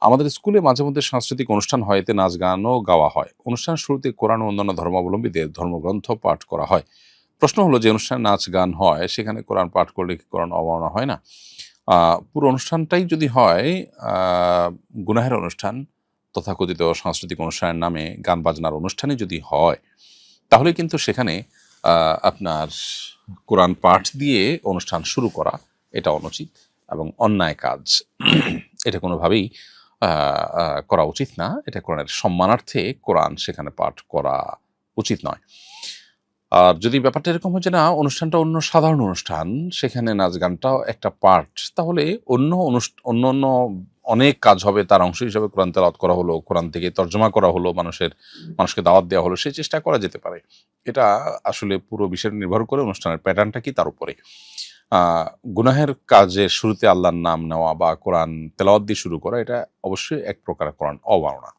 আমাদের স্কুলে মাঝে মধ্যে সাংস্কৃতিক অনুষ্ঠান হয়, এতে নাচ গানও গাওয়া হয়। অনুষ্ঠানের শুরুতে কোরআন ও অন্যান্য ধর্মাবলম্বীদের ধর্মগ্রন্থ পাঠ করা হয়। প্রশ্ন হলো, যে অনুষ্ঠানে নাচ গান হয় সেখানে কোরআন পাঠ করলে কি কোরআন অবমাননা হয় না? পুরো অনুষ্ঠানটাই যদি হয় গুনাহের অনুষ্ঠান, তথাকথিত সাংস্কৃতিক অনুষ্ঠানের নামে গান বাজনার অনুষ্ঠানে যদি হয়, তাহলে কিন্তু সেখানে আপনার কোরআন পাঠ দিয়ে অনুষ্ঠান শুরু করা এটা অনুচিত এবং অন্যায় কাজ। এটা কোনোভাবেই আ আ করা উচিত না। এটা কোরআনের সম্মানার্থে কোরআন সেখানে পাঠ করা উচিত নয়। আর যদি ব্যাপারটা এরকম হয় যে না, অনুষ্ঠানটা অন্য সাধারণ অনুষ্ঠান, সেখানে নাচ গানটাও একটা পার্ট, তাহলে অন্যান্য অনেক কাজ হবে, তার অংশ হিসাবে কোরআন তেলাওয়াত করা হলো, কোরআন থেকে তর্জমা করা হলো, মানুষকে দাওয়াত দেওয়া হলো, সেই চেষ্টা করা যেতে পারে। এটা আসলে পুরো বিষয়টা নির্ভর করে অনুষ্ঠানের প্যাটার্নটা কি তার উপরে। আ গুনাহের কাজের শুরুতে আল্লাহর নাম নেওয়া বা কোরআন তেলাওয়াত দিয়ে শুরু করা, এটা অবশ্যই এক প্রকার কোরআন অবমাননা।